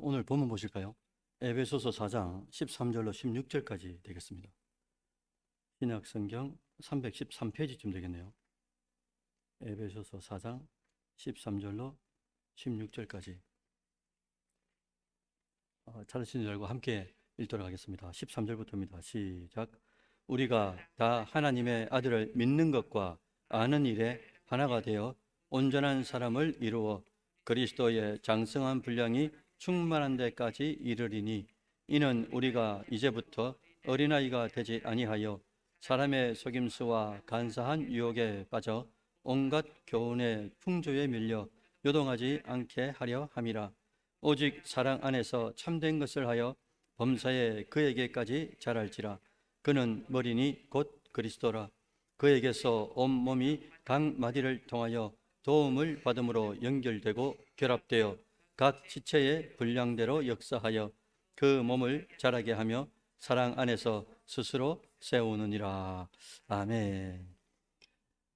오늘 본문 보실까요? 에베소서 4장 13절로 16절까지 되겠습니다. 신약성경 313페이지쯤 되겠네요. 에베소서 4장 13절로 16절까지 찾으신 줄 알고 함께 읽도록 하겠습니다. 13절부터입니다. 시작. 우리가 다 하나님의 아들을 믿는 것과 아는 일에 하나가 되어 온전한 사람을 이루어 그리스도의 장성한 분량이 충만한 데까지 이르리니, 이는 우리가 이제부터 어린아이가 되지 아니하여 사람의 속임수와 간사한 유혹에 빠져 온갖 교훈의 풍조에 밀려 요동하지 않게 하려 함이라. 오직 사랑 안에서 참된 것을 하여 범사에 그에게까지 자랄지라. 그는 머리니 곧 그리스도라. 그에게서 온 몸이 각 마디를 통하여 도움을 받음으로 연결되고 결합되어 각 지체의 분량대로 역사하여 그 몸을 자라게 하며 사랑 안에서 스스로 세우느니라. 아멘.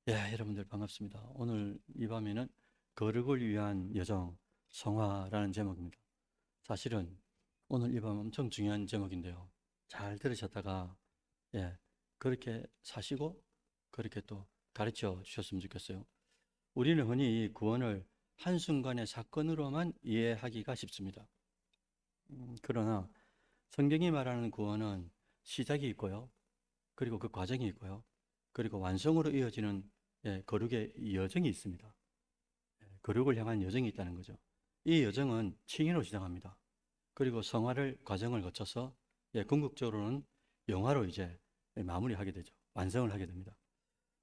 예, 여러분들 반갑습니다. 오늘 이 밤에는 거룩을 위한 여정, 성화라는 제목입니다. 사실은 오늘 이 밤 엄청 중요한 제목인데요. 잘 들으셨다가 그렇게 사시고 그렇게 또 가르쳐 주셨으면 좋겠어요. 우리는 흔히 구원을 한순간의 사건으로만 이해하기가 쉽습니다. 그러나 성경이 말하는 구원은 시작이 있고요. 그리고 그 과정이 있고요. 그리고 완성으로 이어지는 거룩의 여정이 있습니다. 거룩을 향한 여정이 있다는 거죠. 이 여정은 칭의로 시작합니다. 그리고 성화를 과정을 거쳐서 궁극적으로는 영화로 이제 마무리하게 되죠. 완성을 하게 됩니다.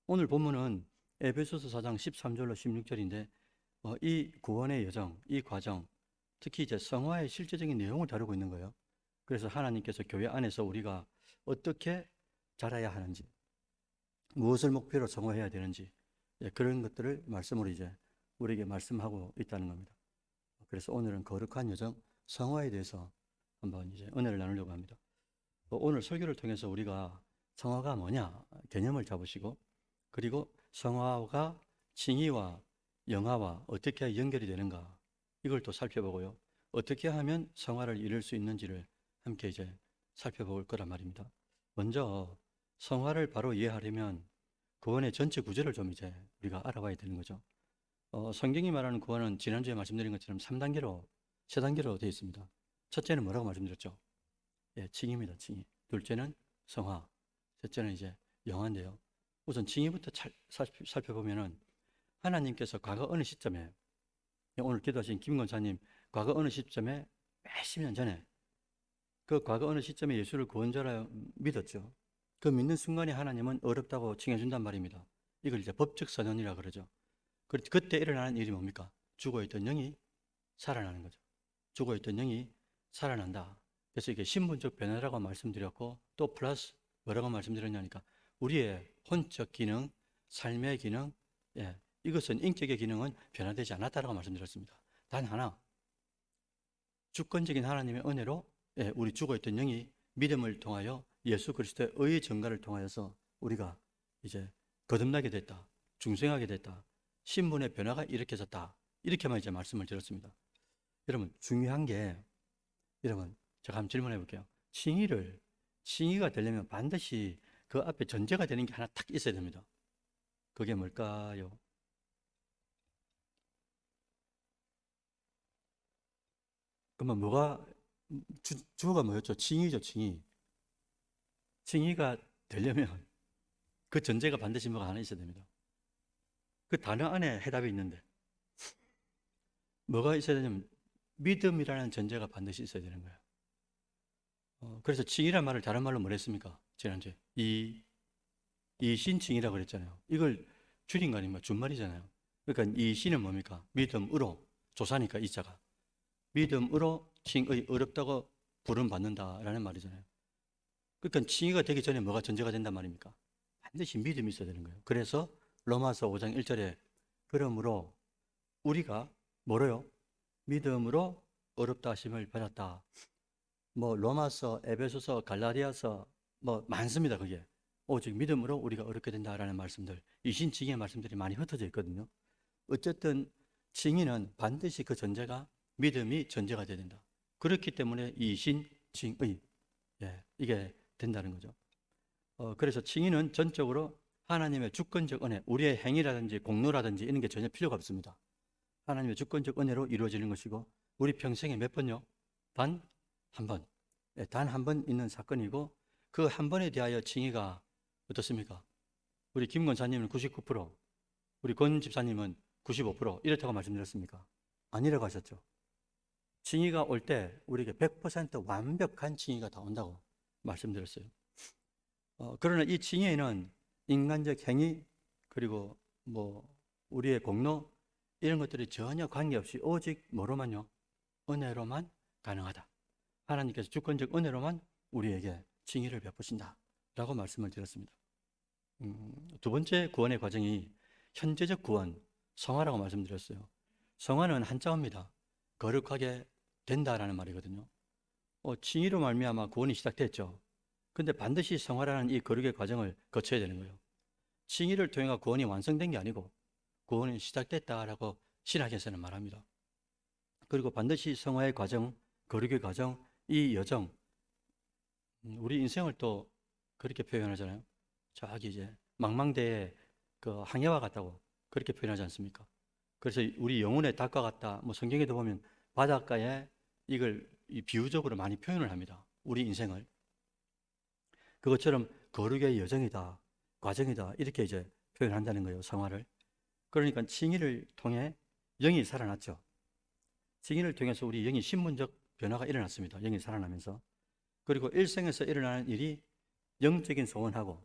오늘 본문은 에베소서 4장 13절로 16절인데 이 구원의 여정, 이 과정, 특히 이제 성화의 실제적인 내용을 다루고 있는 거예요. 그래서 하나님께서 교회 안에서 우리가 어떻게 자라야 하는지, 무엇을 목표로 성화해야 되는지, 그런 것들을 말씀으로 이제 우리에게 말씀하고 있다는 겁니다. 그래서 오늘은 거룩한 여정, 성화에 대해서 한번 이제 은혜를 나누려고 합니다. 오늘 설교를 통해서 우리가 성화가 뭐냐 개념을 잡으시고, 그리고 성화가 칭의와 영화와 어떻게 연결이 되는가 이걸 또 살펴보고요. 어떻게 하면 성화를 이룰 수 있는지를 함께 이제 살펴볼 거란 말입니다. 먼저 성화를 바로 이해하려면 구원의 전체 구조를 좀 이제 우리가 알아봐야 되는 거죠. 성경이 말하는 구원은 지난주에 말씀드린 것처럼 3단계로, 3단계로 되어 있습니다. 첫째는 뭐라고 말씀드렸죠? 칭의입니다. 칭의. 둘째는 성화. 셋째는 이제 영화인데요. 우선 칭의부터 살펴보면은 하나님께서 과거 어느 시점에, 오늘 기도하신 김 권사님 과거 어느 시점에 몇십 년 전에 그 과거 어느 시점에 예수를 구원자라 믿었죠. 그 믿는 순간에 하나님은 어렵다고 칭해준단 말입니다. 이걸 이제 법적 선언이라 그러죠. 그때 일어나는 일이 뭡니까? 죽어있던 영이 살아나는 거죠. 죽어있던 영이 살아난다. 그래서 이게 신분적 변화라고 말씀드렸고, 또 플러스 뭐라고 말씀드렸냐니까 우리의 혼적 기능, 삶의 기능, 이것은 인격의 기능은 변화되지 않았다라고 말씀드렸습니다. 단 하나, 주권적인 하나님의 은혜로 우리 죽어있던 영이 믿음을 통하여 예수 그리스도의 의의 전가를 통하여서 우리가 이제 거듭나게 됐다, 중생하게 됐다, 신분의 변화가 일으켜졌다, 이렇게만 이제 말씀을 드렸습니다. 여러분 중요한 게, 여러분 제가 한번 질문해 볼게요. 칭의가 되려면 반드시 그 앞에 전제가 되는 게 하나 딱 있어야 됩니다. 그게 뭘까요? 그러면 뭐가 주어가 뭐였죠? 칭의죠, 칭의. 칭의가 되려면 그 전제가 반드시 뭐가 하나 있어야 됩니다. 그 단어 안에 해답이 있는데 뭐가 있어야 되냐면 믿음이라는 전제가 반드시 있어야 되는 거예요. 그래서 칭의란 말을 다른 말로 뭐 했습니까? 지난주에 이신칭이라고 그랬잖아요. 이걸 줄인 거 아닙니까? 준말이잖아요. 그러니까 이신은 뭡니까? 믿음으로, 조사니까 이자가 믿음으로 칭의, 어렵다고 부름받는다라는 말이잖아요. 그러니까 칭의가 되기 전에 뭐가 전제가 된단 말입니까? 반드시 믿음이 있어야 되는 거예요. 그래서 로마서 5장 1절에 그러므로 우리가 뭐로요? 믿음으로 어렵다 하심을 받았다. 뭐 로마서, 에베소서, 갈라디아서 뭐 많습니다. 그게 오직 믿음으로 우리가 어렵게 된다라는 말씀들, 이신칭의의 말씀들이 많이 흩어져 있거든요. 어쨌든 칭의는 반드시 그 전제가 믿음이 전제가 돼야 된다. 그렇기 때문에 이신칭의, 이게 된다는 거죠. 그래서 칭의는 전적으로 하나님의 주권적 은혜, 우리의 행위라든지 공로라든지 이런 게 전혀 필요가 없습니다. 하나님의 주권적 은혜로 이루어지는 것이고, 우리 평생에 몇 번요? 단 한 번. 단 한 번 있는 사건이고, 그 한 번에 대하여 칭의가 어떻습니까? 우리 김 권사님은 99%, 우리 권 집사님은 95% 이렇다고 말씀드렸습니까? 아니라고 하셨죠. 칭의가 올 때 우리에게 100% 완벽한 칭의가 다 온다고 말씀드렸어요. 그러나 이 칭의에는 인간적 행위, 그리고 우리의 공로, 이런 것들이 전혀 관계없이 오직 뭐로만요? 은혜로만 가능하다. 하나님께서 주권적 은혜로만 우리에게 칭의를 베푸신다 라고 말씀을 드렸습니다. 두 번째 구원의 과정이 현재적 구원, 성화라고 말씀드렸어요. 성화는 한자어입니다. 거룩하게 된다라는 말이거든요. 칭의로 말미암아 구원이 시작됐죠. 근데 반드시 성화라는 이 거룩의 과정을 거쳐야 되는 거예요. 칭의를 통해 구원이 완성된 게 아니고 구원이 시작됐다라고 신학에서는 말합니다. 그리고 반드시 성화의 과정, 거룩의 과정, 이 여정, 우리 인생을 또 그렇게 표현하잖아요. 저기 이제 망망대해 그 항해와 같다고 그렇게 표현하지 않습니까? 그래서 우리 영혼의 닭과 같다. 성경에도 보면 바닷가에 이걸 비유적으로 많이 표현을 합니다. 우리 인생을. 그것처럼 거룩의 여정이다, 과정이다, 이렇게 이제 표현한다는 거예요, 성화를. 그러니까 칭의를 통해 영이 살아났죠. 칭의를 통해서 우리 영이 신분적 변화가 일어났습니다. 영이 살아나면서. 그리고 일생에서 일어나는 일이 영적인 소원하고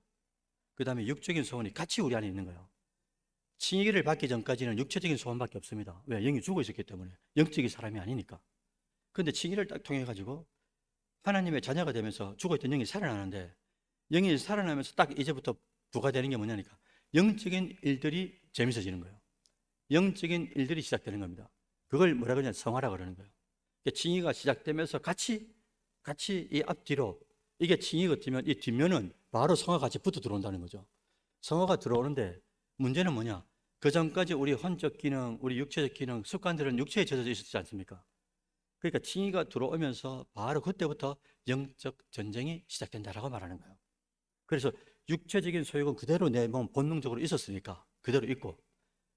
그 다음에 육적인 소원이 같이 우리 안에 있는 거예요. 칭의를 받기 전까지는 육체적인 소원밖에 없습니다. 왜? 영이 죽어 있었기 때문에. 영적인 사람이 아니니까. 그런데 칭의를 딱 통해 가지고 하나님의 자녀가 되면서 죽어있던 영이 살아나는데, 영이 살아나면서 딱 이제부터 부과되는 게 뭐냐니까 영적인 일들이 재밌어지는 거예요. 영적인 일들이 시작되는 겁니다. 그걸 뭐라 그러냐, 성화라고 그러는 거예요. 칭의가 시작되면서 같이 이 앞뒤로, 이게 칭의가 되면 이 뒷면은 바로 성화가 같이 붙어 들어온다는 거죠. 성화가 들어오는데 문제는 뭐냐, 그 전까지 우리 혼적 기능, 우리 육체적 기능, 습관들은 육체에 젖어져 있었지 않습니까? 그러니까 칭의가 들어오면서 바로 그때부터 영적 전쟁이 시작된다라고 말하는 거예요. 그래서 육체적인 소욕은 그대로 내 몸 본능적으로 있었으니까 그대로 있고,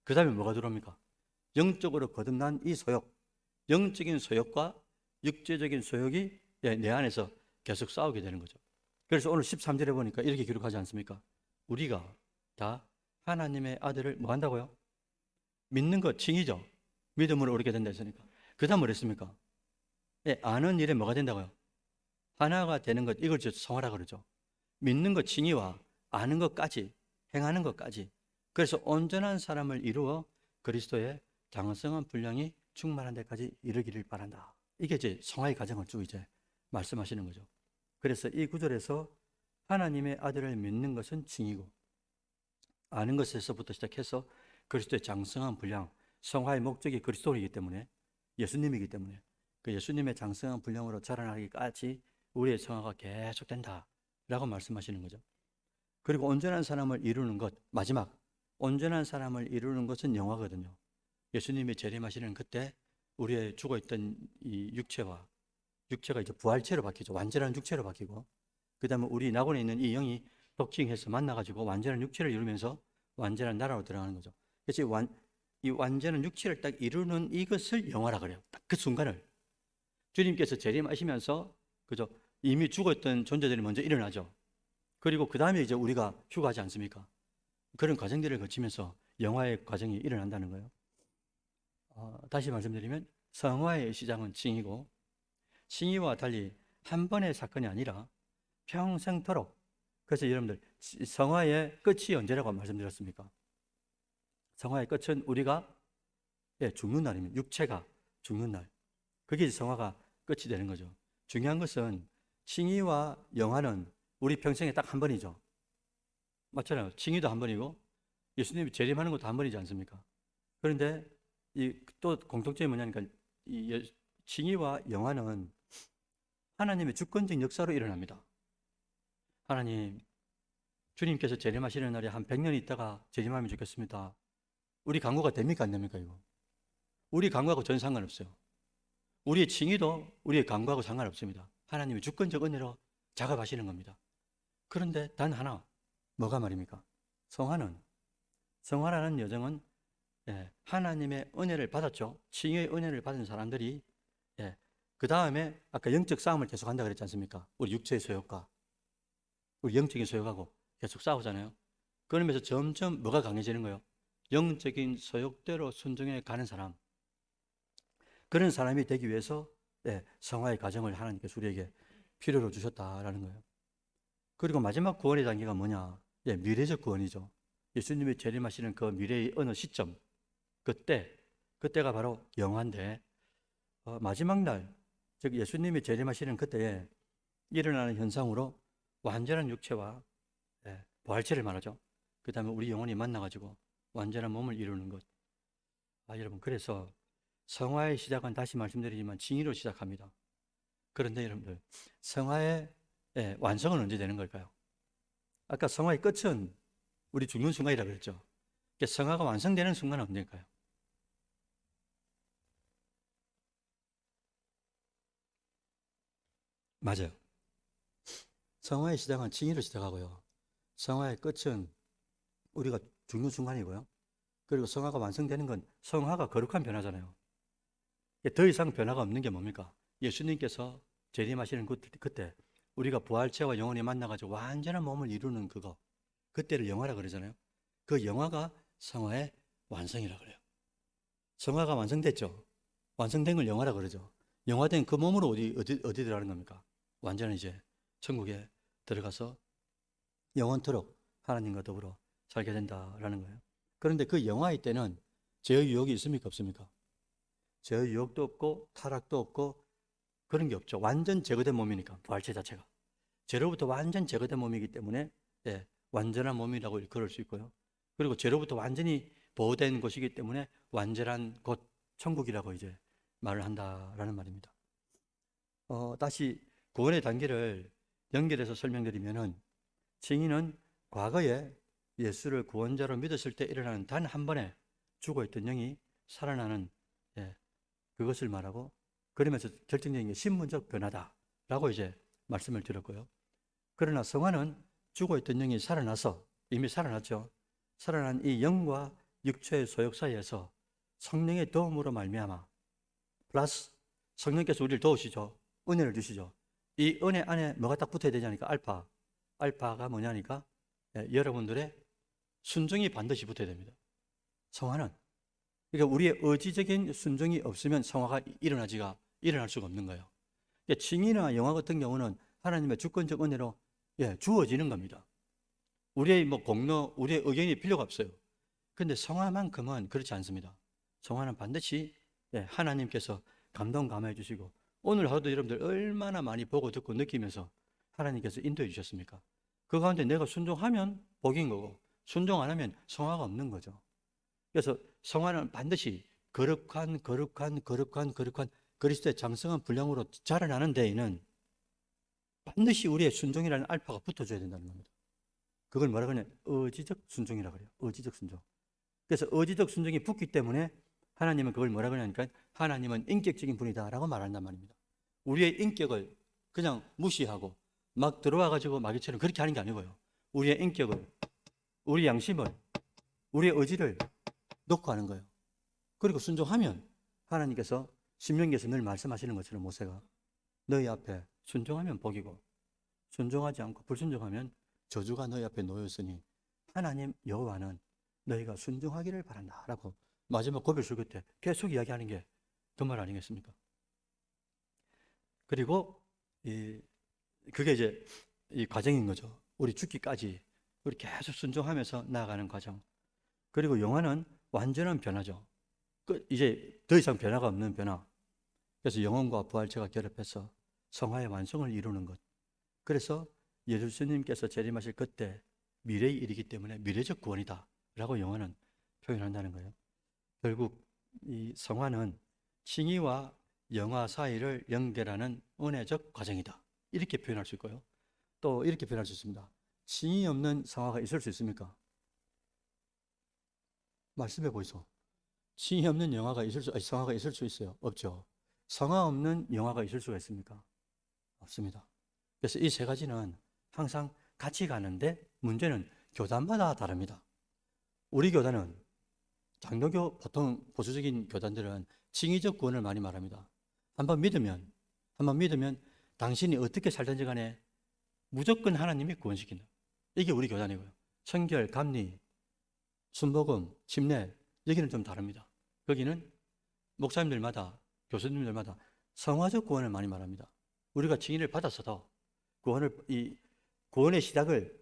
그 다음에 뭐가 들어옵니까? 영적으로 거듭난 이 소욕, 영적인 소욕과 육체적인 소욕이 내 안에서 계속 싸우게 되는 거죠. 그래서 오늘 13절에 보니까 이렇게 기록하지 않습니까? 우리가 다 하나님의 아들을 뭐 한다고요? 믿는 것, 칭의죠. 믿음으로 오르게 된다 했으니까. 그 다음 뭐 했습니까? 아는 일에 뭐가 된다고요? 하나가 되는 것, 이걸 성화라 그러죠. 믿는 것, 칭의와 아는 것까지, 행하는 것까지. 그래서 온전한 사람을 이루어 그리스도의 장성한 분량이 충만한 데까지 이르기를 바란다. 이게 이제 성화의 과정을 쭉 이제 말씀하시는 거죠. 그래서 이 구절에서 하나님의 아들을 믿는 것은 칭의고, 아는 것에서부터 시작해서 그리스도의 장성한 분량, 성화의 목적이 그리스도이기 때문에, 예수님이기 때문에 그 예수님의 장성한 분량으로 자라나기까지 우리의 성화가 계속된다라고 말씀하시는 거죠. 그리고 온전한 사람을 이루는 것, 마지막 온전한 사람을 이루는 것은 영화거든요. 예수님이 재림하시는 그때 우리의 죽어있던 이 육체가 이제 부활체로 바뀌죠. 완전한 육체로 바뀌고, 그 다음에 우리 낙원에 있는 이 영이 독징해서 만나가지고 완전한 육체를 이루면서 완전한 나라로 들어가는 거죠. 그래서 이 완전한 육체를 딱 이루는 이것을 영화라 그래요. 딱 그 순간을 주님께서 재림하시면서, 그죠? 이미 죽었던 존재들이 먼저 일어나죠. 그리고 그 다음에 이제 우리가 휴가하지 않습니까? 그런 과정들을 거치면서 영화의 과정이 일어난다는 거예요. 다시 말씀드리면 성화의 시작은 칭의고, 칭의와 달리 한 번의 사건이 아니라 평생토록. 그래서 여러분들, 성화의 끝이 언제라고 말씀드렸습니까? 성화의 끝은 우리가 죽는 날입니다. 육체가 죽는 날. 그게 성화가 끝이 되는 거죠. 중요한 것은 칭의와 영화는 우리 평생에 딱 한 번이죠. 맞잖아요. 칭의도 한 번이고 예수님이 재림하는 것도 한 번이지 않습니까? 그런데 이 또 공통점이 뭐냐니까, 이 칭의와 영화는 하나님의 주권적 역사로 일어납니다. 하나님, 주님께서 재림하시는 날에 한 100년 있다가 재림하면 좋겠습니다. 우리 강구가 됩니까 안 됩니까 이거? 우리 강구하고 전혀 상관없어요. 우리의 칭의도 우리의 간구하고 상관없습니다. 하나님이 주권적 은혜로 작업하시는 겁니다. 그런데 단 하나, 뭐가 말입니까? 성화라는 여정은 하나님의 은혜를 받았죠. 칭의의 은혜를 받은 사람들이 그 다음에 아까 영적 싸움을 계속 한다 그랬지 않습니까? 우리 육체의 소욕과 우리 영적인 소욕하고 계속 싸우잖아요. 그러면서 점점 뭐가 강해지는 거예요? 영적인 소욕대로 순종해 가는 사람, 그런 사람이 되기 위해서 성화의 과정을 하나님께서 우리에게 필요로 주셨다라는 거예요. 그리고 마지막 구원의 단계가 뭐냐? 미래적 구원이죠. 예수님이 재림하시는 그 미래의 어느 시점, 그때가 바로 영화인데, 마지막 날, 즉 예수님이 재림하시는 그때에 일어나는 현상으로 완전한 육체와 부활체를 말하죠. 그 다음에 우리 영혼이 만나가지고 완전한 몸을 이루는 것. 여러분, 그래서 성화의 시작은 다시 말씀드리지만 징의로 시작합니다. 그런데 여러분들, 성화의 완성은 언제 되는 걸까요? 아까 성화의 끝은 우리 죽는 순간이라고 그랬죠. 성화가 완성되는 순간은 언제일까요? 맞아요. 성화의 시작은 징의로 시작하고요. 성화의 끝은 우리가 죽는 순간이고요. 그리고 성화가 완성되는 건 성화가 거룩한 변화잖아요. 더 이상 변화가 없는 게 뭡니까? 예수님께서 재림하시는 그때 우리가 부활체와 영혼이 만나가지고 완전한 몸을 이루는 그때를 영화라 그러잖아요. 그 영화가 성화의 완성이라 그래요. 성화가 완성됐죠. 완성된 걸 영화라 그러죠. 영화된 그 몸으로 어디 들어가는 겁니까? 완전히 이제 천국에 들어가서 영원토록 하나님과 더불어 살게 된다라는 거예요. 그런데 그 영화의 때는 죄의 유혹이 있습니까? 없습니까? 죄의 유혹도 없고 타락도 없고 그런 게 없죠. 완전 제거된 몸이니까, 부활체 자체가. 죄로부터 완전 제거된 몸이기 때문에 완전한 몸이라고 그럴 수 있고요. 그리고 죄로부터 완전히 보호된 곳이기 때문에 완전한 곳, 천국이라고 이제 말을 한다라는 말입니다. 다시 구원의 단계를 연결해서 설명드리면은, 징의는 과거에 예수를 구원자로 믿었을 때 일어나는 단 한 번에 죽어있던 영이 살아나는 그것을 말하고, 그러면서 결정적인 게 신분적 변화다라고 이제 말씀을 드렸고요. 그러나 성화는 죽어있던 영이 살아나서, 이미 살아났죠. 살아난 이 영과 육체의 소욕 사이에서 성령의 도움으로 말미암아 플러스 성령께서 우리를 도우시죠. 은혜를 주시죠. 이 은혜 안에 뭐가 딱 붙어야 되냐니까 알파가 뭐냐니까 여러분들의 순종이 반드시 붙어야 됩니다. 성화는 그러니까 우리의 의지적인 순종이 없으면 성화가 일어날 수가 없는 거예요. 칭의나 영화 같은 경우는 하나님의 주권적 은혜로 주어지는 겁니다. 우리의 공로, 우리의 의견이 필요가 없어요. 그런데 성화만큼은 그렇지 않습니다. 성화는 반드시 하나님께서 감동 감화해 주시고, 오늘 하루도 여러분들 얼마나 많이 보고 듣고 느끼면서 하나님께서 인도해 주셨습니까? 그 가운데 내가 순종하면 복인 거고, 순종 안 하면 성화가 없는 거죠. 그래서 성화는 반드시 거룩한 그리스도의 장성한 분량으로 자라나는 데에는 반드시 우리의 순종이라는 알파가 붙어줘야 된다는 겁니다. 그걸 뭐라 그러냐? 의지적 순종이라 그래요. 의지적 순종. 그래서 의지적 순종이 붙기 때문에 하나님은 그걸 뭐라 그러냐니까, 하나님은 인격적인 분이다라고 말한단 말입니다. 우리의 인격을 그냥 무시하고 막 들어와가지고 마귀처럼 그렇게 하는 게 아니고요. 우리의 인격을, 우리 양심을, 우리의 의지를 놓고 하는 거예요. 그리고 순종하면 하나님께서 신명기에서 늘 말씀하시는 것처럼 모세가 너희 앞에 순종하면 복이고 순종하지 않고 불순종하면 저주가 너희 앞에 놓였으니 하나님 여호와는 너희가 순종하기를 바란다라고 마지막 고백술 그때 계속 이야기하는 게 그 말 아니겠습니까? 그리고 그게 이제 이 과정인 거죠. 우리 죽기까지 우리 계속 순종하면서 나아가는 과정. 그리고 영화는 완전한 변화죠. 이제 더 이상 변화가 없는 변화. 그래서 영혼과 부활체가 결합해서 성화의 완성을 이루는 것. 그래서 예수님께서 재림하실 그때 미래의 일이기 때문에 미래적 구원이다 라고 영화는 표현한다는 거예요. 결국 이 성화는 칭의와 영화 사이를 연결하는 은혜적 과정이다, 이렇게 표현할 수 있고요. 또 이렇게 표현할 수 있습니다. 칭의 없는 성화가 있을 수 있습니까? 말씀해 보이소. 칭의 없는 성화가 있을 수 있어요? 없죠. 성화 없는 영화가 있을 수가 있습니까? 없습니다. 그래서 이 세 가지는 항상 같이 가는데 문제는 교단마다 다릅니다. 우리 교단은 장로교 보통 보수적인 교단들은 칭의적 구원을 많이 말합니다. 한번 믿으면 당신이 어떻게 살든지 간에 무조건 하나님이 구원시킨다. 이게 우리 교단이고요. 청결, 감리, 순복음, 침례 여기는 좀 다릅니다. 거기는 목사님들마다 교수님들마다 성화적 구원을 많이 말합니다. 우리가 칭의를 받았어도 구원의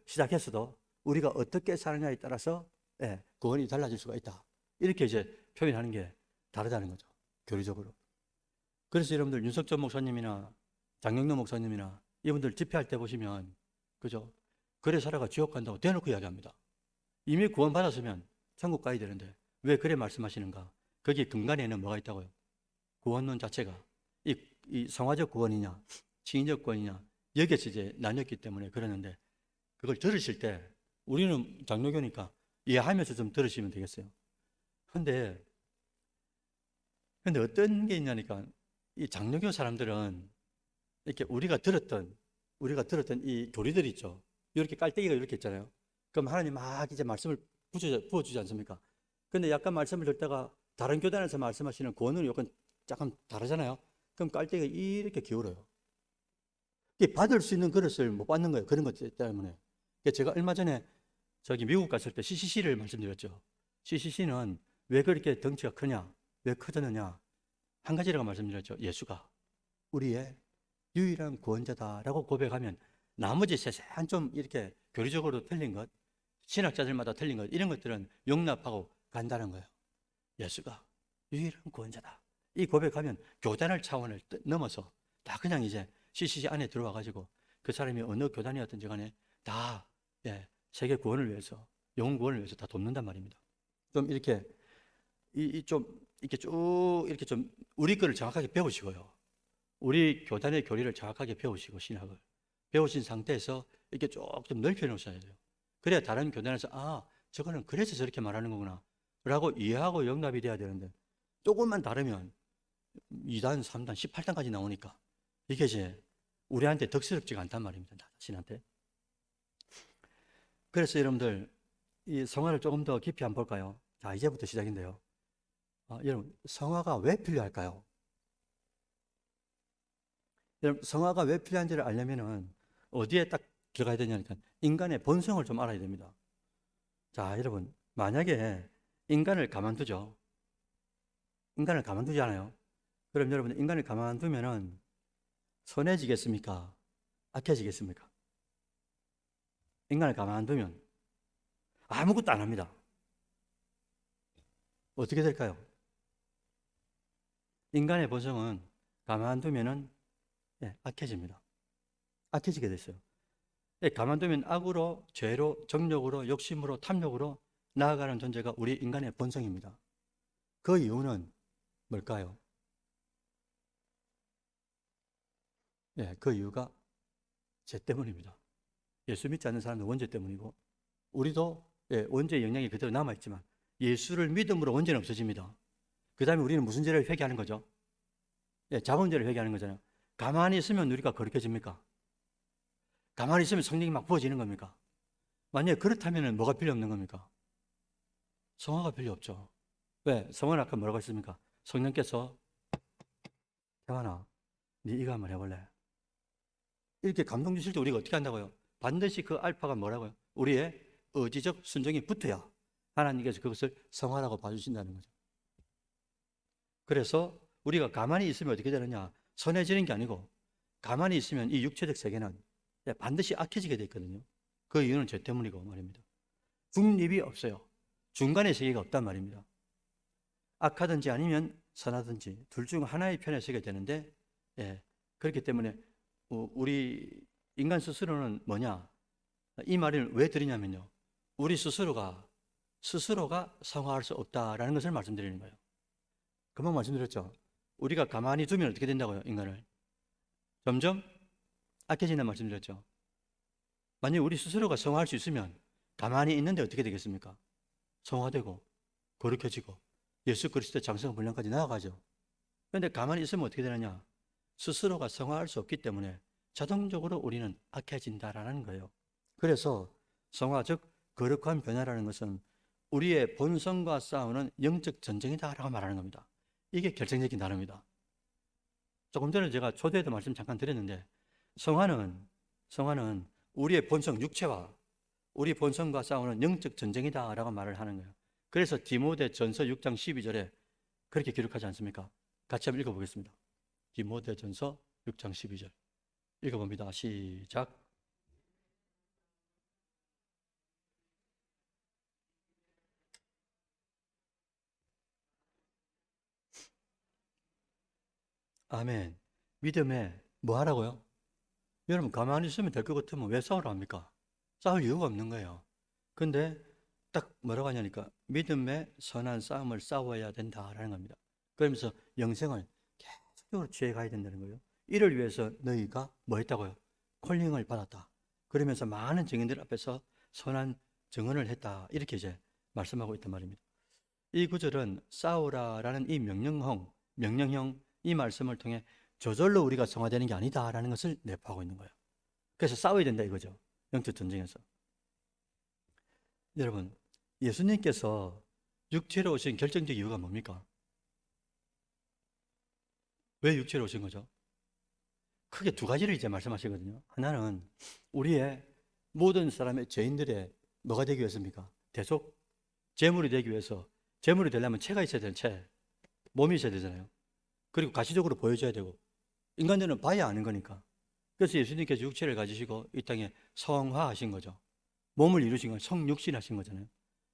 시작했어도 우리가 어떻게 사느냐에 따라서 구원이 달라질 수가 있다. 이렇게 이제 표현하는 게 다르다는 거죠. 교리적으로. 그래서 여러분들 윤석전 목사님이나 장영로 목사님이나 이분들 집회할 때 보시면 그죠? 그래 살아가 지옥 간다고 대놓고 이야기합니다. 이미 구원 받았으면 천국 가야 되는데 왜 그래 말씀하시는가? 거기 근간에는 뭐가 있다고요? 구원론 자체가 이 성화적 구원이냐 칭의적 구원이냐 여기에서 이제 나뉘었기 때문에 그러는데 그걸 들으실 때 우리는 장로교니까 이해하면서 좀 들으시면 되겠어요. 근데 어떤 게 있냐니까 이 장로교 사람들은 이렇게 우리가 들었던 이 교리들 있죠. 이렇게 깔때기가 이렇게 있잖아요. 그럼 하나님 막 이제 말씀을 부어주지 않습니까? 근데 약간 말씀을 듣다가 다른 교단에서 말씀하시는 구원은 약간 다르잖아요. 그럼 깔때기가 이렇게 기울어요. 받을 수 있는 그릇을 못 받는 거예요. 그런 것 때문에. 제가 얼마 전에 미국 갔을 때 CCC를 말씀드렸죠. CCC는 왜 그렇게 덩치가 크냐? 왜 커졌느냐? 한 가지라고 말씀드렸죠. 예수가 우리의 유일한 구원자다라고 고백하면 나머지 세세한 좀 이렇게 교리적으로 틀린 것, 신학자들마다 틀린 것 이런 것들은 용납하고 간다는 거예요. 예수가 유일한 구원자다. 이 고백하면 교단을 차원을 넘어서 다 그냥 이제 CCC 안에 들어와 가지고 그 사람이 어느 교단이었든지 간에 다 세계 구원을 위해서 영혼 구원을 위해서 다 돕는단 말입니다. 좀 이렇게 좀 우리 거를 정확하게 배우시고요. 우리 교단의 교리를 정확하게 배우시고 신학을 배우신 상태에서 이렇게 조금 넓혀 놓으셔야 돼요. 그래야 다른 교단에서 저거는 그래서 저렇게 말하는 거구나 라고 이해하고 용납이 돼야 되는데 조금만 다르면 2단, 3단, 18단까지 나오니까 이게 이제 우리한테 덕스럽지가 않단 말입니다. 자신한테. 그래서 여러분들 이 성화를 조금 더 깊이 한번 볼까요? 자, 이제부터 시작인데요. 여러분, 성화가 왜 필요할까요? 여러분, 성화가 왜 필요한지를 알려면은 어디에 딱 들어가야 되냐니까 인간의 본성을 좀 알아야 됩니다. 자, 여러분, 만약에 인간을 가만두죠. 인간을 가만두지 않아요. 그럼 여러분, 인간을 가만두면은 선해지겠습니까? 악해지겠습니까? 인간을 가만두면 아무것도 안 합니다. 어떻게 될까요? 인간의 본성은 가만두면은 악해집니다. 악해지게 됐어요. 가만두면 악으로, 죄로, 정욕으로, 욕심으로, 탐욕으로 나아가는 존재가 우리 인간의 본성입니다. 그 이유는 뭘까요? 그 이유가 죄 때문입니다. 예수 믿지 않는 사람은 원죄 때문이고 우리도 원죄의 영향이 그대로 남아있지만 예수를 믿음으로 원죄는 없어집니다. 그 다음에 우리는 무슨 죄를 회개하는 거죠? 자본죄를 회개하는 거잖아요. 가만히 있으면 우리가 거룩해집니까? 가만히 있으면 성령이 막 부어지는 겁니까? 만약에 그렇다면 뭐가 필요 없는 겁니까? 성화가 필요 없죠. 왜? 성화는 아까 뭐라고 했습니까? 성령께서 태환아, 네 이거 한번 해볼래? 이렇게 감동 주실 때 우리가 어떻게 한다고요? 반드시 그 알파가 뭐라고요? 우리의 의지적 순종이 붙어야 하나님께서 그것을 성화라고 봐주신다는 거죠. 그래서 우리가 가만히 있으면 어떻게 되느냐? 선해지는 게 아니고 가만히 있으면 이 육체적 세계는 반드시 악해지게 돼 있거든요. 그 이유는 죄 때문이고 말입니다. 중립이 없어요. 중간의 세계가 없단 말입니다. 악하든지 아니면 선하든지 둘 중 하나의 편에 서게 되는데 그렇기 때문에 우리 인간 스스로는 뭐냐? 이 말을 왜 드리냐면요. 우리 스스로가 성화할 수 없다라는 것을 말씀드리는 거예요. 금방 말씀드렸죠. 우리가 가만히 두면 어떻게 된다고요? 인간을 점점 악해진다는 말씀드렸죠. 만약 우리 스스로가 성화할 수 있으면 가만히 있는데 어떻게 되겠습니까? 성화되고 거룩해지고 예수 그리스도의 장성 분량까지 나아가죠. 그런데 가만히 있으면 어떻게 되느냐? 스스로가 성화할 수 없기 때문에 자동적으로 우리는 악해진다라는 거예요. 그래서 성화, 즉 거룩한 변화라는 것은 우리의 본성과 싸우는 영적 전쟁이다라고 말하는 겁니다. 이게 결정적인 단어입니다. 조금 전에 제가 초대에도 말씀 잠깐 드렸는데 성화는 우리의 본성, 육체와 우리 본성과 싸우는 영적 전쟁이다라고 말을 하는 거예요. 그래서 디모데전서 6장 12절에 그렇게 기록하지 않습니까? 같이 한번 읽어보겠습니다. 디모데전서 6장 12절 읽어봅니다. 시작. 아멘. 믿음에 뭐 하라고요? 여러분 가만히 있으면 될 것 같으면 왜 싸우러 합니까? 싸울 이유가 없는 거예요. 근데 딱 뭐라고 하냐니까 믿음의 선한 싸움을 싸워야 된다라는 겁니다. 그러면서 영생을 계속적으로 취해 가야 된다는 거예요. 이를 위해서 너희가 뭐 했다고요? 콜링을 받았다. 그러면서 많은 증인들 앞에서 선한 증언을 했다. 이렇게 이제 말씀하고 있단 말입니다. 이 구절은 싸우라라는 이 명령형 이 말씀을 통해 저절로 우리가 성화되는 게 아니다라는 것을 내포하고 있는 거예요. 그래서 싸워야 된다 이거죠. 영적 전쟁에서. 여러분, 예수님께서 육체로 오신 결정적 이유가 뭡니까? 왜 육체로 오신 거죠? 크게 두 가지를 이제 말씀하시거든요. 하나는 우리의 모든 사람의 죄인들의 뭐가 되기 위해서입니까? 대속, 제물이 되기 위해서. 제물이 되려면 체가 있어야 되는 체, 몸이 있어야 되잖아요. 그리고 가시적으로 보여줘야 되고 인간들은 봐야 아는 거니까. 그래서 예수님께서 육체를 가지시고 이 땅에 성화하신 거죠. 몸을 이루신 건 성육신하신 거잖아요.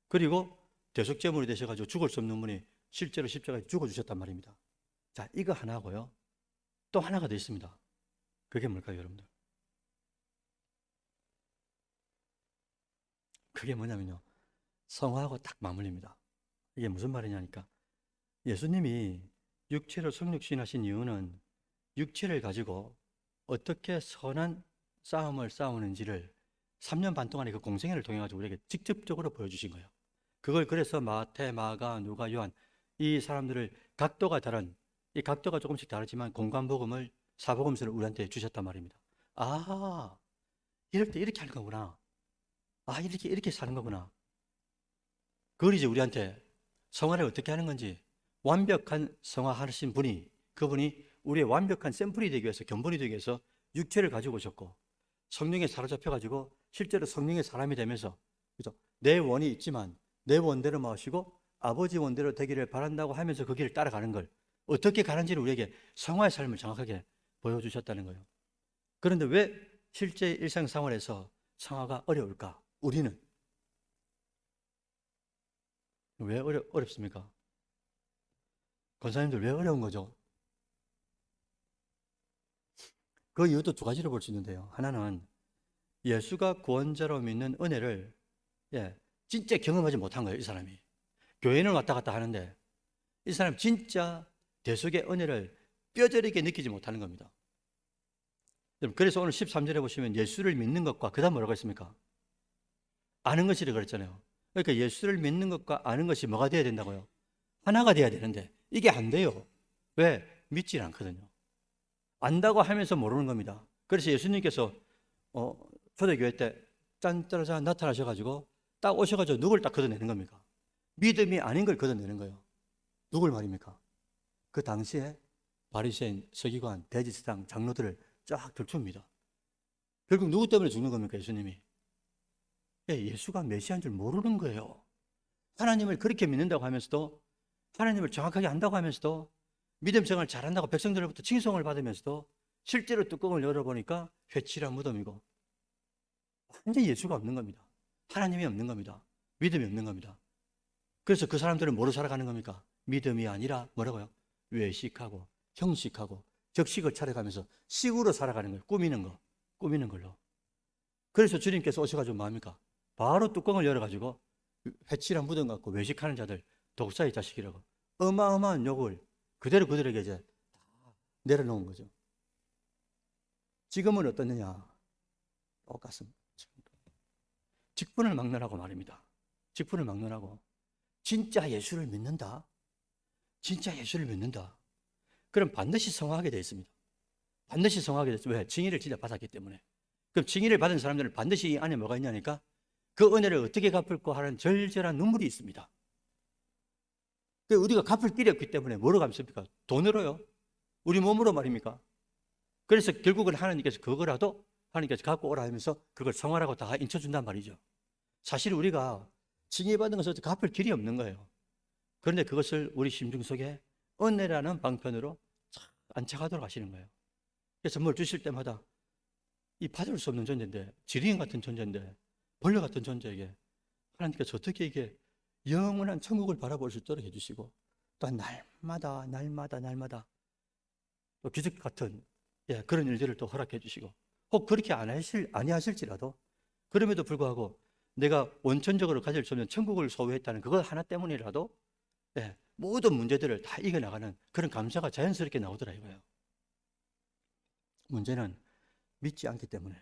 그리고 대속제물이 되셔가지고 죽을 수 없는 분이 실제로 십자가에 죽어주셨단 말입니다. 자, 이거 하나고요. 또 하나가 더 있습니다. 그게 뭘까요, 여러분들? 그게 뭐냐면요. 성화하고 딱 맞물립니다. 이게 무슨 말이냐니까. 예수님이 육체로 성육신하신 이유는 육체를 가지고 어떻게 선한 싸움을 싸우는지를 3년 반 동안의 그 공생애를 통해 가지고 우리에게 직접적으로 보여주신 거예요. 그걸 그래서 마태, 마가, 누가, 요한 이 사람들을 각도가 다른 이 각도가 조금씩 다르지만 공관복음을 사복음서를 우리한테 주셨단 말입니다. 아, 이럴 때 이렇게 하는 거구나. 아, 이렇게 사는 거구나. 그걸 이제 우리한테 성화를 어떻게 하는 건지 완벽한 성화하신 분이 그분이 우리의 완벽한 샘플이 되기 위해서 견본이 되기 위해서 육체를 가지고 오셨고 성령에 사로잡혀 가지고 실제로 성령의 사람이 되면서 그죠? 내 원이 있지만 내 원대로 마시고 아버지 원대로 되기를 바란다고 하면서 그 길을 따라가는 걸 어떻게 가는지를 우리에게 성화의 삶을 정확하게 보여주셨다는 거예요. 그런데 왜 실제 일상생활에서 성화가 어려울까? 우리는 왜 어렵습니까? 권사님들 왜 어려운 거죠? 그 이유도 두 가지로 볼 수 있는데요. 하나는 예수가 구원자로 믿는 은혜를 진짜 경험하지 못한 거예요, 이 사람이. 교회는 왔다 갔다 하는데 이 사람 진짜 대속의 은혜를 뼈저리게 느끼지 못하는 겁니다. 그래서 오늘 13절에 보시면 예수를 믿는 것과 그 다음 뭐라고 했습니까? 아는 것이라 그랬잖아요. 그러니까 예수를 믿는 것과 아는 것이 뭐가 돼야 된다고요? 하나가 돼야 되는데 이게 안 돼요. 왜? 믿질 않거든요. 안다고 하면서 모르는 겁니다. 그래서 예수님께서 초대교회 때 짠짜라짠 나타나셔가지고 딱 오셔가지고 누굴 딱 걷어내는 겁니까? 믿음이 아닌 걸 걷어내는 거예요. 누굴 말입니까? 그 당시에 바리새인, 서기관, 대제사장, 장로들을 쫙 들춥니다. 결국 누구 때문에 죽는 겁니까? 예수님이. 예수가 메시아인 줄 모르는 거예요. 하나님을 그렇게 믿는다고 하면서도 하나님을 정확하게 안다고 하면서도 믿음 생활 잘한다고 백성들로부터 칭송을 받으면서도 실제로 뚜껑을 열어보니까 회칠한 무덤이고 완전히 예수가 없는 겁니다. 하나님이 없는 겁니다. 믿음이 없는 겁니다. 그래서 그 사람들은 뭐로 살아가는 겁니까? 믿음이 아니라 뭐라고요? 외식하고 형식하고 적식을 차려가면서 식으로 살아가는 거예요. 꾸미는 걸로. 그래서 주님께서 오셔가지고 뭐합니까? 바로 뚜껑을 열어가지고 회칠한 무덤 같고 외식하는 자들 독사의 자식이라고 어마어마한 욕을 그들에게 이제 다 내려놓은 거죠. 지금은 어떻느냐? 똑같습니다. 직분을 막론하고 말입니다. 직분을 막론하고 진짜 예수를 믿는다. 진짜 예수를 믿는다. 그럼 반드시 성화하게 되어 있습니다. 반드시 성화하게 됐어요. 왜? 증인을 진짜 받았기 때문에. 그럼 증인을 받은 사람들은 반드시 이 안에 뭐가 있냐니까 그 은혜를 어떻게 갚을까 하는 절절한 눈물이 있습니다. 우리가 갚을 길이 없기 때문에 뭐로 갚습니까? 돈으로요? 우리 몸으로 말입니까? 그래서 결국은 하나님께서 그거라도 하나님께서 갖고 오라 하면서 그걸 성화라고 다 인쳐준단 말이죠. 사실 우리가 징계받은 것은 갚을 길이 없는 거예요. 그런데 그것을 우리 심중 속에 은혜라는 방편으로 안착하도록 하시는 거예요. 그래서 뭘 주실 때마다 이 받을 수 없는 존재인데, 지리인 같은 존재인데, 벌레 같은 존재에게 하나님께서 어떻게 이게 영원한 천국을 바라볼 수 있도록 해주시고, 또 날마다 또 기적 같은 그런 일들을 또 허락해 주시고, 혹 그렇게 아니하실지라도 그럼에도 불구하고 내가 원천적으로 가질 수 없는 천국을 소유했다는 그것 하나 때문이라도 모든 문제들을 다 이겨나가는 그런 감사가 자연스럽게 나오더라 이거예요. 문제는 믿지 않기 때문에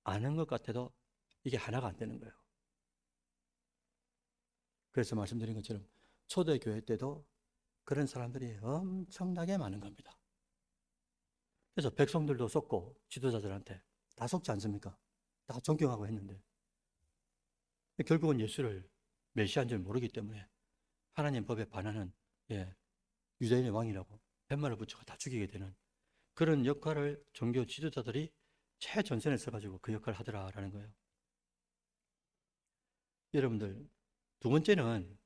아는 것 같아도 이게 하나가 안 되는 거예요. 그래서 말씀드린 것처럼 초대교회 때도 그런 사람들이 엄청나게 많은 겁니다. 그래서 백성들도 속고 지도자들한테 다 속지 않습니까? 다 존경하고 했는데 결국은 예수를 메시아인 줄 모르기 때문에 하나님 법에 반하는 유대인의 왕이라고 팻말을 붙여서 다 죽이게 되는 그런 역할을 종교 지도자들이 최전선에 서가지고 그 역할을 하더라라는 거예요. 여러분들, 두 번째는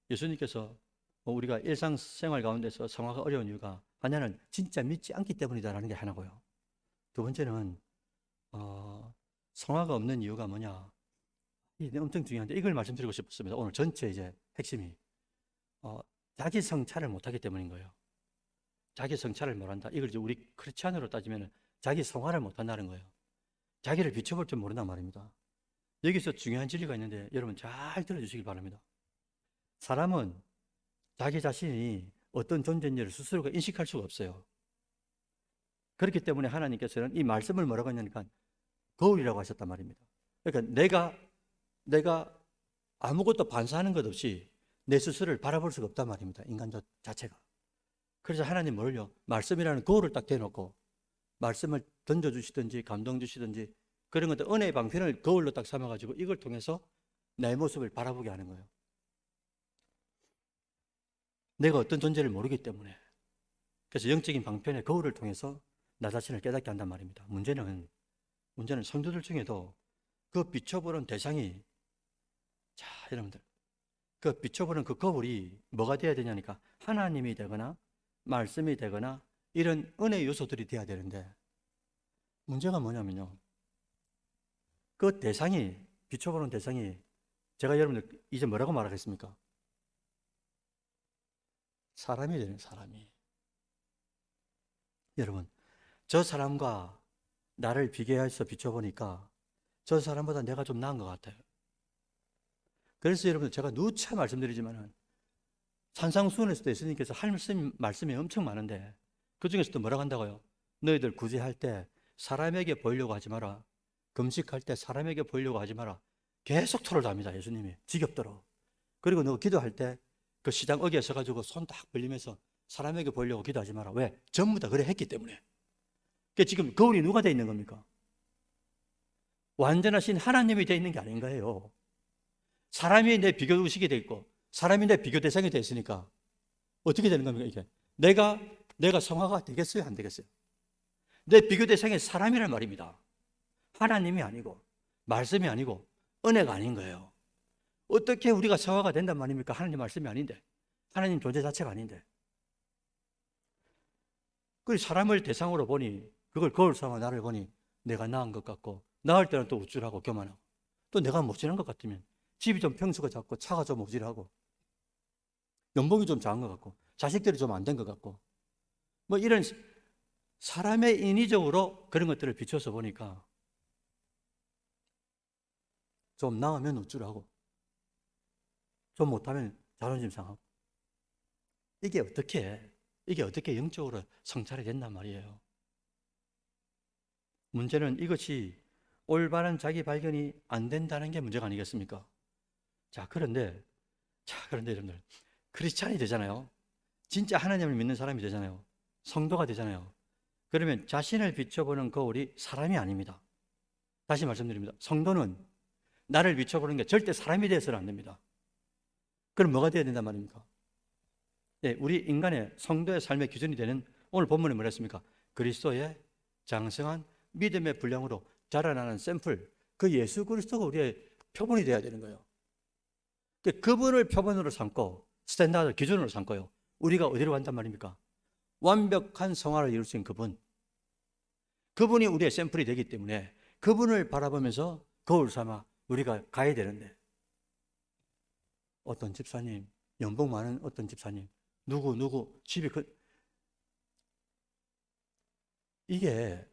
예수님께서 우리가 일상생활 가운데서 성화가 어려운 이유가 하나는 진짜 믿지 않기 때문이다라는 게 하나고요. 두 번째는 성화가 없는 이유가 뭐냐? 이게 엄청 중요한데 이걸 말씀드리고 싶었습니다. 오늘 전체 이제 핵심이 자기 성찰을 못하기 때문인 거예요. 자기 성찰을 못한다. 이걸 이제 우리 크리스찬으로 따지면 자기 성화를 못한다는 거예요. 자기를 비춰볼 줄 모른단 말입니다. 여기서 중요한 진리가 있는데 여러분 잘 들어주시길 바랍니다. 사람은 자기 자신이 어떤 존재인지를 스스로가 인식할 수가 없어요. 그렇기 때문에 하나님께서는 이 말씀을 뭐라고 하냐니까 거울이라고 하셨단 말입니다. 그러니까 내가 아무것도 반사하는 것 없이 내 스스로를 바라볼 수가 없단 말입니다. 인간 자체가. 그래서 하나님 뭘요? 말씀이라는 거울을 딱 대놓고 말씀을 던져주시든지 감동 주시든지 그런 것들 은혜의 방편을 거울로 딱 삼아가지고 이걸 통해서 내 모습을 바라보게 하는 거예요. 내가 어떤 존재를 모르기 때문에. 그래서 영적인 방편의 거울을 통해서 나 자신을 깨닫게 한단 말입니다. 문제는 성도들 중에도 그 비춰보는 대상이 여러분들 그 비춰보는 그 거울이 뭐가 돼야 되냐니까 하나님이 되거나 말씀이 되거나 이런 은혜 요소들이 돼야 되는데 문제가 뭐냐면요. 그 대상이 비춰보는 대상이 제가 여러분들 이제 뭐라고 말하겠습니까? 사람이 되는 사람이. 여러분 저 사람과 나를 비교해서 비춰보니까 저 사람보다 내가 좀 나은 것 같아요. 그래서 여러분 제가 누차 말씀드리지만은 산상수훈에서도 예수님께서 할 말씀이 엄청 많은데 그 중에서도 뭐라고 한다고요? 너희들 구제할 때 사람에게 보이려고 하지 마라. 금식할 때 사람에게 보이려고 하지 마라. 계속 토를 답니다. 예수님이 지겹도록. 그리고 너 기도할 때 그 시장 어귀에 서가지고 손 딱 벌리면서 사람에게 보이려고 기도하지 마라. 왜? 전부 다 그래 했기 때문에. 그러니까 지금 거울이 누가 돼 있는 겁니까? 완전하신 하나님이 돼 있는 게 아닌 거예요. 사람이 내 비교 의식이 돼 있고 사람이 내 비교 대상이 돼 있으니까 어떻게 되는 겁니까? 이게 내가 성화가 되겠어요? 안 되겠어요? 내 비교 대상이 사람이란 말입니다. 하나님이 아니고 말씀이 아니고 은혜가 아닌 거예요. 어떻게 우리가 성화가 된단 말입니까? 하나님 말씀이 아닌데 하나님 존재 자체가 아닌데. 그 사람을 대상으로 보니 그걸 거울 삼아 나를 보니 내가 나은 것 같고 나을 때는 또 우쭐하고 교만하고 또 내가 못지는 것 같으면 집이 좀 평수가 작고 차가 좀 모질하고 연봉이 좀 작은 것 같고 자식들이 좀 안 된 것 같고 뭐 이런 사람의 인위적으로 그런 것들을 비춰서 보니까 좀 나으면 우쭐하고 좀 못하면 자존심 상하고 이게 어떻게 영적으로 성찰이 된단 말이에요. 문제는 이것이 올바른 자기 발견이 안 된다는 게 문제가 아니겠습니까? 그런데 여러분들 크리스찬이 되잖아요. 진짜 하나님을 믿는 사람이 되잖아요. 성도가 되잖아요. 그러면 자신을 비춰보는 거울이 사람이 아닙니다. 다시 말씀드립니다. 성도는 나를 비춰보는 게 절대 사람이 되어서는 안 됩니다. 그럼 뭐가 되어야 된단 말입니까? 네, 우리 인간의 성도의 삶의 기준이 되는 오늘 본문에 뭐라 했습니까? 그리스도의 장성한 믿음의 분량으로 자라나는 샘플, 그 예수 그리스도가 우리의 표본이 되어야 되는 거예요. 그분을 표본으로 삼고 스탠다드 기준으로 삼고요. 우리가 어디로 간단 말입니까? 완벽한 성화를 이룰 수 있는 그분이 우리의 샘플이 되기 때문에 그분을 바라보면서 거울 삼아 우리가 가야 되는데, 어떤 집사님, 연봉 많은 어떤 집사님, 누구 집이 이게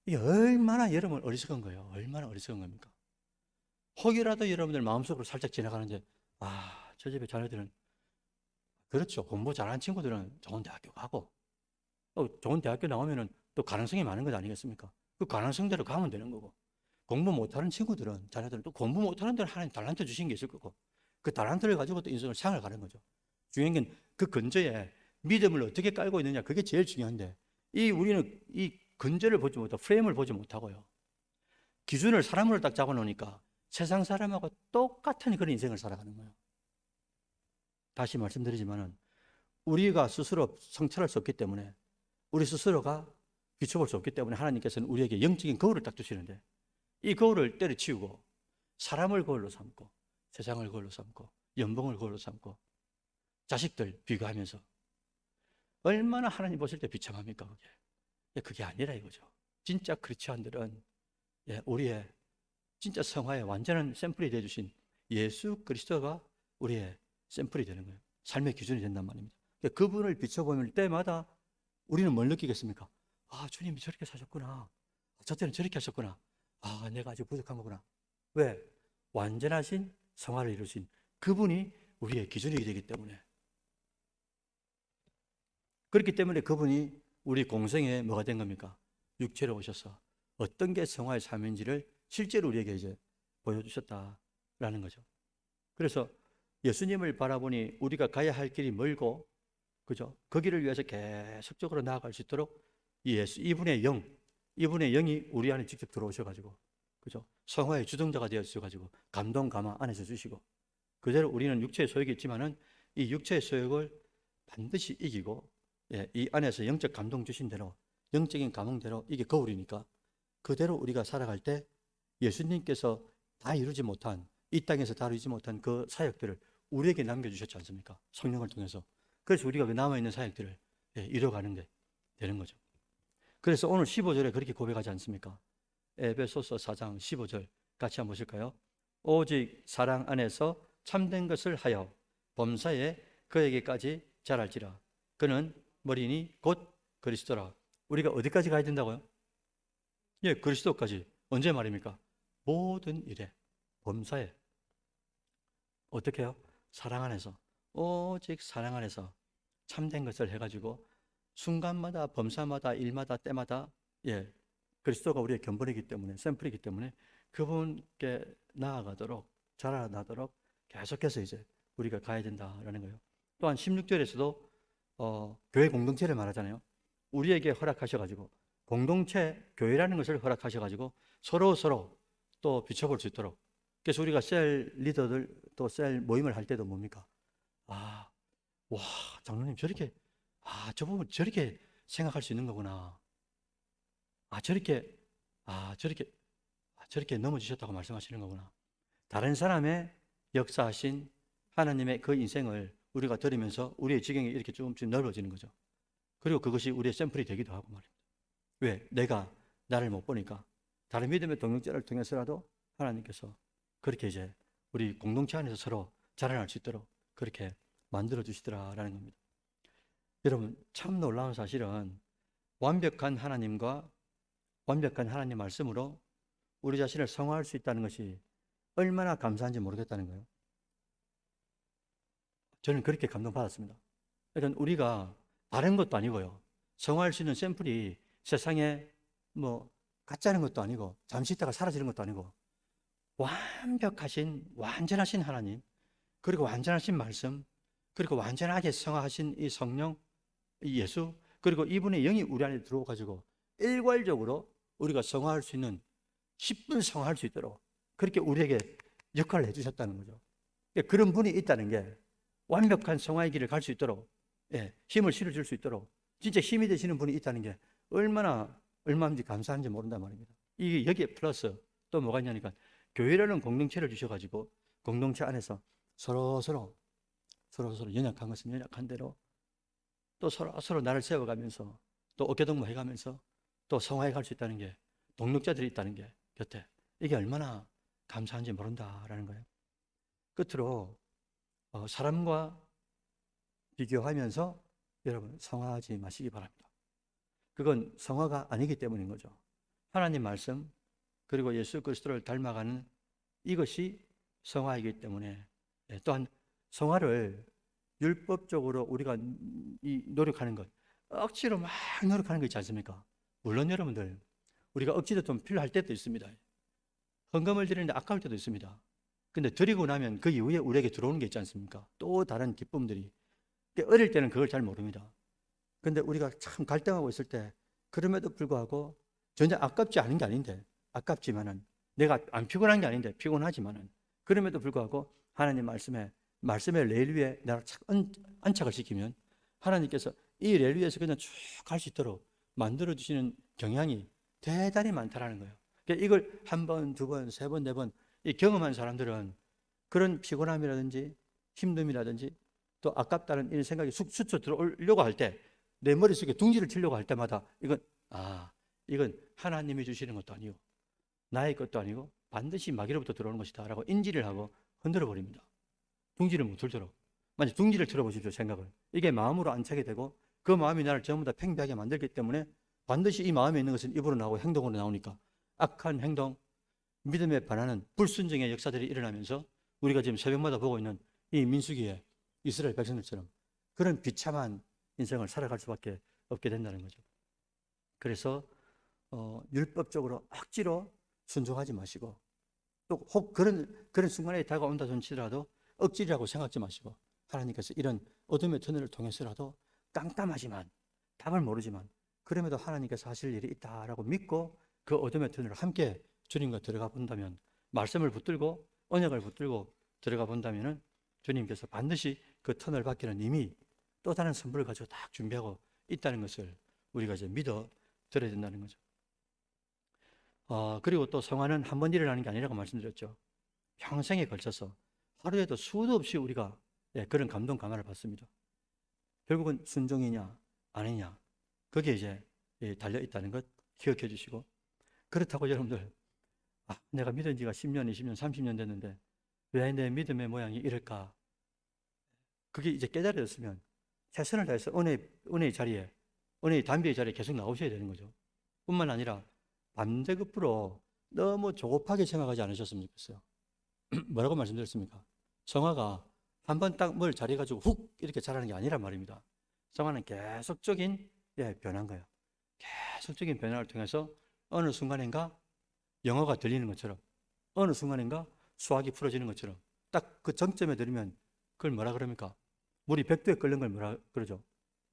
얼마나 여러분 어리석은 거예요. 얼마나 어리석은 겁니까? 혹이라도 여러분들 마음속으로 살짝 지나가는데, 저 집의 자녀들은, 그렇죠, 공부 잘하는 친구들은 좋은 대학교 가고, 또 좋은 대학교 나오면은 또 가능성이 많은 것 아니겠습니까? 그 가능성대로 가면 되는 거고, 공부 못하는 친구들은, 자녀들은 또 공부 못하는 데는 하나님 달란트 주신 게 있을 거고, 그 달란트를 가지고 또 인생을 살아가는 거죠. 중요한 건 그 근저에 믿음을 어떻게 깔고 있느냐, 그게 제일 중요한데, 우리는 이 근저를 보지 못하고 프레임을 보지 못하고요, 기준을 사람으로 딱 잡아놓으니까 세상 사람하고 똑같은 그런 인생을 살아가는 거예요. 다시 말씀드리지만은 우리가 스스로 성찰할 수 없기 때문에, 우리 스스로가 비춰볼 수 없기 때문에 하나님께서는 우리에게 영적인 거울을 딱 주시는데, 이 거울을 때려치우고 사람을 거울로 삼고 세상을 거울로 삼고 연봉을 거울로 삼고 자식들 비교하면서 얼마나 하나님 보실 때 비참합니까? 그게 아니라 이거죠. 진짜 크리스찬들은 우리의 진짜 성화의 완전한 샘플이 되어주신 예수 그리스도가 우리의 샘플이 되는 거예요. 삶의 기준이 된단 말입니다. 그분을 비춰볼 때마다 우리는 뭘 느끼겠습니까? 주님이 저렇게 사셨구나. 저 때는 저렇게 하셨구나. 내가 아직 부족한 거구나. 왜? 완전하신 성화를 이루신 그분이 우리의 기준이 되기 때문에. 그렇기 때문에 그분이 우리 공생에 뭐가 된 겁니까? 육체로 오셔서 어떤 게 성화의 삶인지를 실제로 우리에게 이제 보여주셨다라는 거죠. 그래서 예수님을 바라보니 우리가 가야 할 길이 멀고, 그죠? 그 길을 위해서 계속적으로 나아갈 수 있도록 이분의 영이 우리 안에 직접 들어오셔가지고, 그죠? 성화의 주동자가 되어주셔가지고 감동 감화 안에서 주시고, 그대로 우리는 육체의 소욕이 있지만은 이 육체의 소욕을 반드시 이기고, 이 안에서 영적 감동 주신 대로, 영적인 감흥대로, 이게 거울이니까 그대로 우리가 살아갈 때 예수님께서 다 이루지 못한, 이 땅에서 다 이루지 못한 그 사역들을 우리에게 남겨주셨지 않습니까? 성령을 통해서. 그래서 우리가 그 남아있는 사역들을 이뤄가는 게 되는 거죠. 그래서 오늘 15절에 그렇게 고백하지 않습니까? 에베소서 4장 15절 같이 한번 보실까요? 오직 사랑 안에서 참된 것을 하여 범사에 그에게까지 자랄지라. 그는 머리니 곧 그리스도라. 우리가 어디까지 가야 된다고요? 그리스도까지. 언제 말입니까? 모든 일에, 범사에. 어떻게 해요? 사랑 안에서, 오직 사랑 안에서 참된 것을 해가지고 순간마다, 범사마다, 일마다, 때마다 그리스도가 우리의 견본이기 때문에, 샘플이기 때문에 그분께 나아가도록, 자라나도록 계속해서 이제 우리가 가야 된다라는 거예요. 또한 16절에서도 교회 공동체를 말하잖아요. 우리에게 허락하셔가지고, 공동체 교회라는 것을 허락하셔가지고 서로 또 비춰볼 수 있도록. 그래서 우리가 셀 리더들, 또 셀 모임을 할 때도 뭡니까? 장로님 저렇게, 저분 저렇게 생각할 수 있는 거구나. 저렇게 넘어지셨다고 말씀하시는 거구나. 다른 사람의 역사하신 하나님의 그 인생을 우리가 들으면서 우리의 지경이 이렇게 조금씩 넓어지는 거죠. 그리고 그것이 우리의 샘플이 되기도 하고 말입니다. 왜? 내가 나를 못 보니까 다른 믿음의 동역자를 통해서라도 하나님께서 그렇게 이제 우리 공동체 안에서 서로 자라날 수 있도록 그렇게 만들어 주시더라라는 겁니다. 여러분, 참 놀라운 사실은 완벽한 하나님과 완벽한 하나님 말씀으로 우리 자신을 성화할 수 있다는 것이 얼마나 감사한지 모르겠다는 거예요. 저는 그렇게 감동받았습니다. 그러니까 우리가 다른 것도 아니고요, 성화할 수 있는 샘플이 세상에 가짜는 것도 아니고 잠시 있다가 사라지는 것도 아니고 완벽하신, 완전하신 하나님, 그리고 완전하신 말씀, 그리고 완전하게 성화하신 이 성령, 이 예수, 그리고 이분의 영이 우리 안에 들어와가지고 일괄적으로 우리가 성화할 수 있는 10분 성화할 수 있도록 그렇게 우리에게 역할을 해주셨다는 거죠. 그런 분이 있다는 게 완벽한 성화의 길을 갈 수 있도록, 힘을 실어줄 수 있도록 진짜 힘이 되시는 분이 있다는 게 얼마든지 감사한지 모른단 말입니다. 이게 여기에 플러스 또 뭐가 있냐니까, 교회라는 공동체를 주셔가지고 공동체 안에서 서로 연약한 것은 연약한 대로 또 서로 나를 세워가면서 또 어깨동무 해가면서 또 성화해 갈 수 있다는 게, 동력자들이 있다는 게 곁에, 이게 얼마나 감사한지 모른다라는 거예요. 끝으로 사람과 비교하면서 여러분 성화하지 마시기 바랍니다. 그건 성화가 아니기 때문인 거죠. 하나님 말씀 그리고 예수 그리스도를 닮아가는 이것이 성화이기 때문에, 또한 성화를 율법적으로 우리가 노력하는 것, 억지로 막 노력하는 거 있지 않습니까? 물론 여러분들, 우리가 억지로 좀 필요할 때도 있습니다. 헌금을 드리는데 아까울 때도 있습니다. 근데 드리고 나면 그 이후에 우리에게 들어오는 게 있지 않습니까? 또 다른 기쁨들이. 어릴 때는 그걸 잘 모릅니다. 근데 우리가 참 갈등하고 있을 때, 그럼에도 불구하고 전혀 아깝지 않은 게 아닌데, 아깝지만은, 내가 안 피곤한 게 아닌데 피곤하지만은, 그럼에도 불구하고 하나님 말씀의 레일 위에 내가 안착을 시키면 하나님께서 이 레일 위에서 그냥 쭉 갈 수 있도록 만들어 주시는 경향이 대단히 많다라는 거예요. 그러니까 이걸 한 번, 두 번, 세 번, 네 번 경험한 사람들은 그런 피곤함이라든지 힘듦이라든지 또 아깝다는 이런 생각이 스쳐 들어오려고 할 때, 내 머릿속에 둥지를 치려고 할 때마다 이건 하나님이 주시는 것도 아니고 나의 것도 아니고 반드시 마귀로부터 들어오는 것이다 라고 인지를 하고 흔들어 버립니다. 둥지를 못 들도록. 만약 둥지를 틀어보십시오, 생각을. 이게 마음으로 안착이 되고 그 마음이 나를 전부 다 팽배하게 만들기 때문에 반드시 이 마음에 있는 것은 입으로 나오고 행동으로 나오니까 악한 행동, 믿음에 반하는 불순종의 역사들이 일어나면서 우리가 지금 새벽마다 보고 있는 이 민수기의 이스라엘 백성들처럼 그런 비참한 인생을 살아갈 수밖에 없게 된다는 거죠. 그래서 율법적으로 억지로 순종하지 마시고, 또 혹 그런 순간에 다가온다 손치더라도 억지라고 생각하지 마시고, 하나님께서 이런 어둠의 터널을 통해서라도 깜깜하지만, 답을 모르지만 그럼에도 하나님께서 하실 일이 있다라고 믿고 그 어둠의 터널을 함께 주님과 들어가 본다면, 말씀을 붙들고 언약을 붙들고 들어가 본다면 주님께서 반드시 그 터널 밖에는 이미 또 다른 선물을 가지고 딱 준비하고 있다는 것을 우리가 이제 믿어 들어야 된다는 거죠. 그리고 또 성화는 한 번 일어나는 게 아니라고 말씀드렸죠. 평생에 걸쳐서 하루에도 수도 없이 우리가 그런 감동 감화를 받습니다. 결국은 순종이냐 아니냐, 거기에 이제 달려 있다는 것 기억해 주시고, 그렇다고 여러분들 내가 믿은 지가 10년, 20년, 30년 됐는데 왜 내 믿음의 모양이 이럴까? 그게 이제 깨달아졌으면 최선을 다해서 은혜의 자리에, 은혜의 담비의 자리에 계속 나오셔야 되는 거죠. 뿐만 아니라 반대급부로 너무 조급하게 생각하지 않으셨으면 좋겠어요. 뭐라고 말씀드렸습니까? 성화가 한 번 딱 뭘 잘해가지고 훅 이렇게 자라는 게 아니란 말입니다. 성화는 계속적인 변화인 거예요. 계속적인 변화를 통해서 어느 순간인가 영어가 들리는 것처럼, 어느 순간인가 수학이 풀어지는 것처럼 딱 그 정점에 들으면 그걸 뭐라 그럽니까? 물이 100도에 끓는 걸 뭐라 그러죠?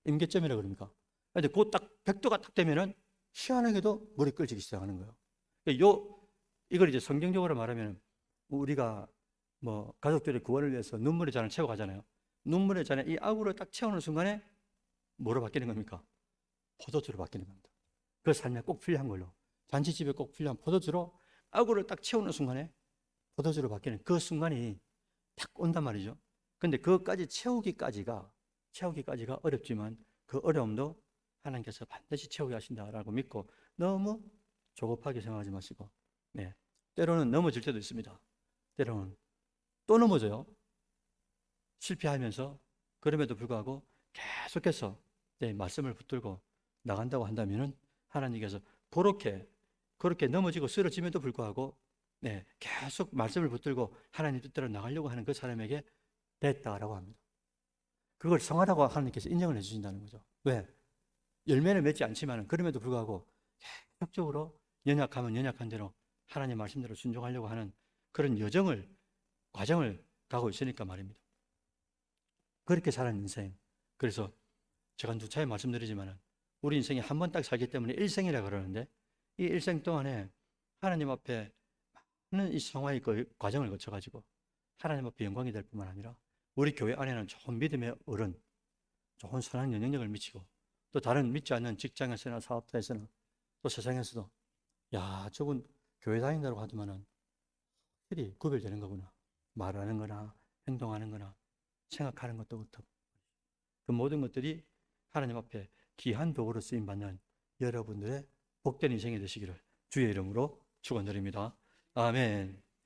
임계점이라 그럽니까? 근데 그 딱 100도가 딱 되면은 희한하게도 물이 끓기 시작하는 거예요. 이걸 이제 성경적으로 말하면 우리가 뭐 가족들의 구원을 위해서 눈물의 잔을 채워 가잖아요. 눈물의 잔에 이 아구를 딱 채우는 순간에 뭐로 바뀌는 겁니까? 포도주로 바뀌는 겁니다. 그 삶에 꼭 필요한 걸로, 잔치집에 꼭 필요한 포도주로 아구를 딱 채우는 순간에 포도주로 바뀌는 그 순간이 딱 온단 말이죠. 근데 그것까지 채우기까지가 어렵지만 그 어려움도 하나님께서 반드시 채우게 하신다라고 믿고 너무 조급하게 생각하지 마시고, 때로는 넘어질 때도 있습니다. 때로는 또 넘어져요. 실패하면서. 그럼에도 불구하고 계속해서 말씀을 붙들고 나간다고 한다면은 하나님께서 그렇게 넘어지고 쓰러짐에도 불구하고 계속 말씀을 붙들고 하나님 뜻대로 나가려고 하는 그 사람에게 됐다라고 합니다. 그걸 성화라고 하나님께서 인정을 해주신다는 거죠. 왜? 열매는 맺지 않지만 그럼에도 불구하고 계속적으로 연약하면 연약한 대로 하나님 말씀대로 순종하려고 하는 그런 과정을 가고 있으니까 말입니다. 그렇게 사는 인생. 그래서 제가 누차에 말씀드리지만 우리 인생이 한 번 딱 살기 때문에 일생이라 그러는데 이 일생 동안에 하나님 앞에 많은 이 성화의 그 과정을 거쳐가지고 하나님 앞에 영광이 될 뿐만 아니라 우리 교회 안에는 좋은 믿음의 어른, 좋은 선한 영향력을 미치고 또 다른 믿지 않는 직장에서나 사업자에서나 또 세상에서도 야, 저분 교회 다닌다고 하더만은 확실히 구별되는 거구나. 말하는 거나 행동하는 거나 생각하는 것도부터 그 모든 것들이 하나님 앞에 귀한 도구로 쓰임 받는 여러분들의 복된 인생이 되시기를 주의 이름으로 축원드립니다. 아멘.